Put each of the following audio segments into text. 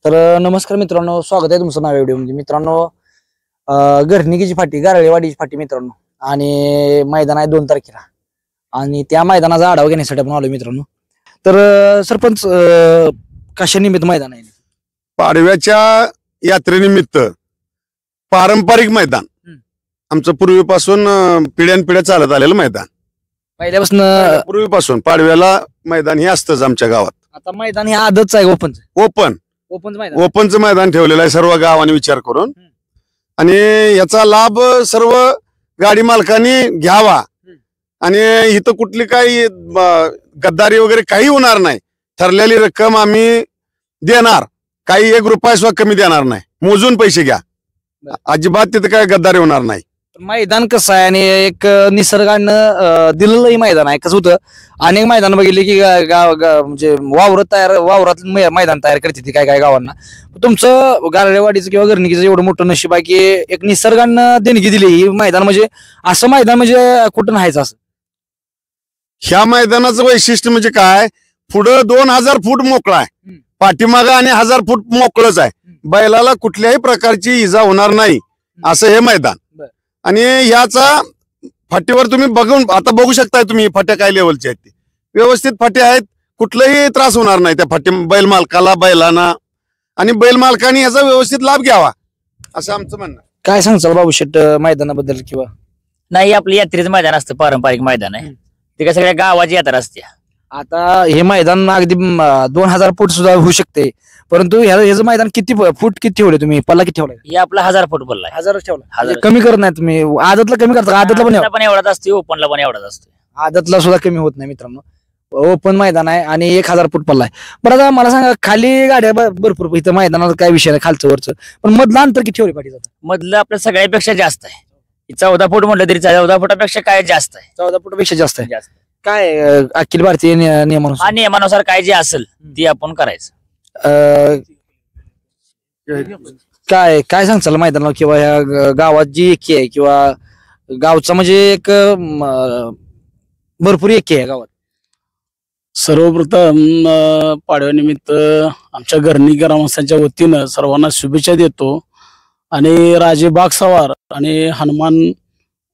तर नमस्कार मित्रांनो, स्वागत आहे तुमचं नव्या व्हिडिओ मध्ये. मित्रांनो, घरणिकीची फाटी, गारळेवाडीची फाटी मित्रांनो, आणि मैदान आहे 2 तारखेला, आणि त्या मैदानाचा आढावा घेण्यासाठी आपण आलो मित्रांनो. तर सरपंच, कशा निमित्त मैदान आहे? पाडव्याच्या यात्रेनिमित्त पारंपरिक मैदान, आमचं पूर्वीपासून पिढ्यानपिढ्या चालत आलेलं मैदान. पहिल्यापासून पूर्वीपासून पाडव्याला मैदान हे असतंच आमच्या गावात. आता मैदान हे आदतच आहे, ओपनचं मैदान ठेवलेलं आहे सर्व गावाने विचार करून, आणि याचा लाभ सर्व गाडी मालकांनी घ्यावा. आणि इथं कुठली काही गद्दारी वगैरे काही होणार नाही. ठरलेली रक्कम आम्ही देणार, काही 1 रुपया सुद्धा कमी देणार नाही. मोजून पैसे घ्या, अजिबात तिथं काय गद्दारी होणार नाही. मैदान कसं आहे आणि एक निसर्गानं दिलेलंही मैदान आहे. कसं होतं, अनेक मैदान बघितले की म्हणजे वावरात मैदान तयार करते काय गावांना. तुमचं गारळेवाडीचं किंवा घरणिकीचं एवढं मोठं नशीब आहे की एक निसर्गानं देणगी दिली ही मैदान. म्हणजे असं मैदान म्हणजे कुठं नाहीच असं. ह्या मैदानाचं वैशिष्ट्य म्हणजे काय, पुढं 2000 फूट मोकळा आहे, पाठीमागं आणि 1000 फूट मोकळच आहे. बैलाला कुठल्याही प्रकारची इजा होणार नाही असं हे मैदान. आणि याचा फाटीवर तुम्ही आता बघू शकताय तुम्ही, फाट्या काय लेवलच्या आहेत, व्यवस्थित फाट्या आहेत, कुठलाही त्रास होणार नाही त्या फाटी बैल मालकाला, बैलांना. आणि बैल मालकाने याचा व्यवस्थित लाभ घ्यावा असं आमचं म्हणणं. काय सांगचाल बाबू शेट मैदानाबद्दल? किंवा नाही, आपलं यात्रेचं मैदान असतं, पारंपरिक मैदान आहे ते. सगळ्या गावाची यात्रा असते. आता हे मैदान अगदी 2000 फूट सुद्धा होऊ शकते, परंतु ह्याचं मैदान किती फूट किती ठेवले तुम्ही? पल्ला किती ठेवलाय? हे आपला 1000 फूट पल्ला आहे. 1000 ठेवला, कमी करत नाही तुम्ही? आदतला कमी करता? आदतला पण एवढाच असते, ओपनला पण एवढाच असतो. आदतला सुद्धा कमी होत नाही मित्रांनो. ओपन मैदान आहे आणि 1000 फूट पल्ला आहे. बरं, आता मला सांगा, खाली गाड्या भरपूर इथं मैदानात काय विषय नाही, खालचं वरचं, पण मधलं अंतर किती ठेवले पाहिजे? मधलं आपल्या सगळ्यापेक्षा जास्त आहे. 14 फूट म्हटलं तरी 14 फुटापेक्षा काय जास्त आहे. 14 फुटापेक्षा जास्त आहे. काय अखिल भारतीय नियमानुसार? नियमानुसार काय जे असेल ते आपण करायचं. काय सांगचाल मैदानाला किंवा ह्या गावात जी एकी आहे किंवा गावचा म्हणजे एक भरपूर एकी आहे गावात? सर्वप्रथम पाडव्यानिमित्त आमच्या घरणी ग्रामस्थांच्या वतीनं सर्वांना शुभेच्छा देतो. आणि राजे बागसवार आणि हनुमान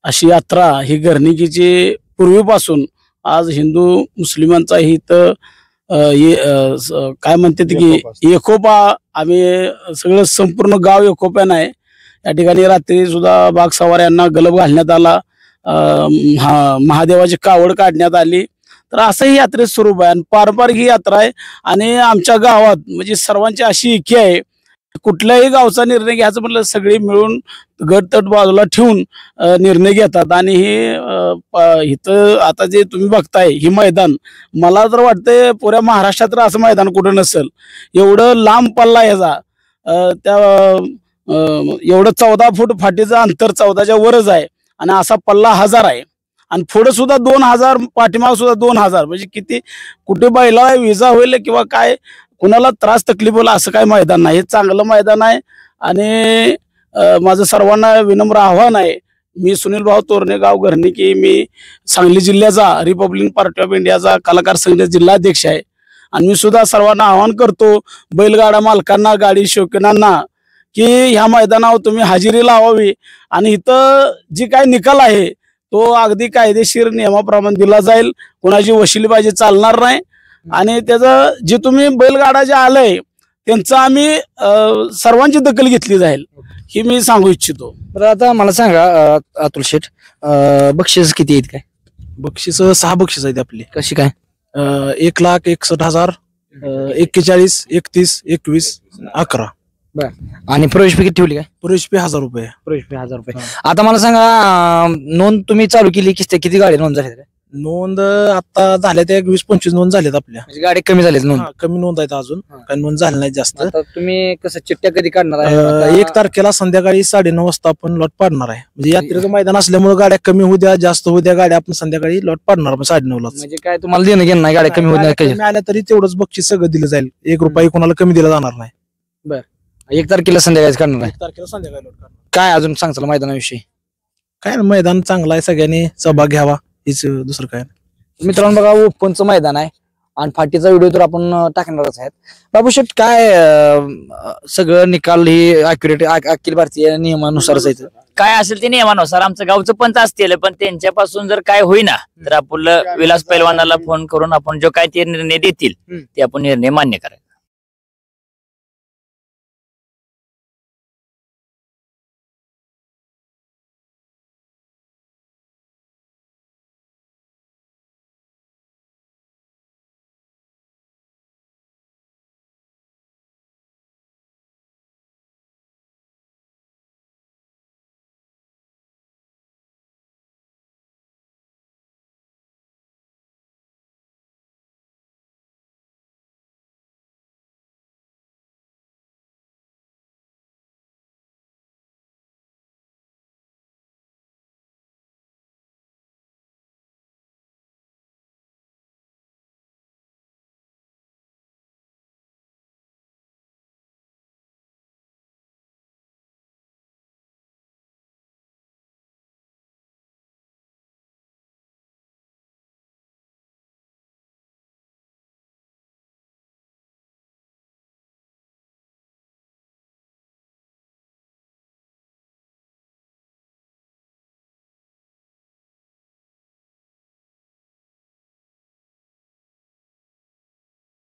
अशी यात्रा ही घरणिकीची पूर्वीपासून आज हिंदू मुस्लिमांचा हित काय म्हणतात की एकोपा, आम्ही सगळं संपूर्ण गाव एकोप्यानं आहे. या ठिकाणी रात्री सुद्धा बागसवार यांना गलब घालण्यात आला, महादेवाची कावड काढण्यात आली. तर असं ही यात्रेचं स्वरूप आहे आणि पारंपरिक ही यात्रा आहे. आणि आमच्या गावात म्हणजे सर्वांची अशी इच्छा आहे, कुठल्याही गावचा निर्णय घ्यायचं म्हटलं सगळे मिळून गटतट बाजूला ठेवून निर्णय घेतात. आणि हे इथं आता जे तुम्ही बघताय हे मैदान, मला तर वाटतंय पुऱ्या महाराष्ट्रात तर असं मैदान कुठं नसेल. एवढं लांब पल्ला याचा, त्या एवढं 14 फूट फाटीचं अंतर 14च्या वरच आहे, आणि असा पल्ला 1000 आहे. आणि पुढं सुद्धा 2000, पाठीमाग सुद्धा 2000. म्हणजे किती कुठे बैला विजा होईल किंवा काय कुणाला त्रास तकलीफ होला असं काय मैदान नाही. हे चांगलं मैदान आहे. आणि माझं सर्वांना विनम्र आव्हान आहे, मी सुनील भाऊ तोरणे, गाव घरणिकी, मी सांगली जिल्ह्याचा रिपब्लिकन पार्टी ऑफ इंडियाचा कलाकार संघ जिल्हाध्यक्ष आहे. आणि मी सुद्धा सर्वांना आवाहन करतो, बैलगाडा मालकांना, गाडी शौकीनांना, की ह्या मैदानावर तुम्ही हजेरी लावावी. आणि इथं जी काय निकाल आहे तो अगदी कायदेशीर नियमाप्रमाणे दिला जाईल, कोणाची वशिलीबाजी चालणार नाही. आणि त्याचं जे तुम्ही बैलगाडा जे आलंय त्यांचं आम्ही सर्वांची दखल घेतली जाईल ही मी सांगू इच्छितो. बरं, आता मला सांगा अतुल शेठ, बक्षीस किती आहेत? काय बक्षीस? 6 बक्षीस आहेत आपली. कशी काय? 1,61,000, 41, 31, 21, 11. बर. आणि प्रवेश फी किती ठेवली? काय प्रवेश फी 1000 रुपये. प्रवेश फी 1000 रुपये. आता मला सांगा, नोंद तुम्ही चालू केली किती गाडी नोंद झाली? नोंद आता झाल्या त्या 20-25 नोंद झाल्यात आपल्या. म्हणजे गाडी कमी झाली नोंद? कमी नोंद आहेत अजून, काही नोंद झाली नाही जास्त. तुम्ही कसं चिठ्ठ्या कधी काढणार? 1 तारखेला संध्याकाळी 9:30 वाजता आपण लॉट पाडणार आहे. म्हणजे यात्रेचं मैदान असल्यामुळे गाड्या कमी होऊ द्या, जास्त होऊ द्या, गाड्या आपण संध्याकाळी लॉट पाडणार 9:30ला. म्हणजे काय तुम्हाला देणं घेणं नाही, गाड्या कमी होऊ द्या, आल्या तरी तेवढंच बक्षीस सगळं दिलं जाईल. 1 रुपया कोणाला कमी दिला जाणार नाही. बरं, 1 तारखेला संध्याकाळी काढणार आहे. 1 तारखेला संध्याकाळी लॉट करणार. काय अजून सांगचाल मैदानाविषयी? काय मैदान चांगलं आहे, सगळ्यांनी सहभाग घ्यावा, हेच दुसरं काय. मित्रांनो बघा, ओपनचं मैदान आहे आणि फाटीचा व्हिडिओ तर आपण टाकणारच आहेत. बाबू शेठ काय सगळं निकाल ही अॅक्युरेट अखिल भारतीय नियमानुसारच आहेत? काय असेल ते नियमानुसार आमचं गावचं पंच असतील, पण त्यांच्यापासून जर काय होईना तर आपण विलास पैलवानाला फोन करून आपण जो काय ते निर्णय देतील ते आपण निर्णय मान्य करायचा.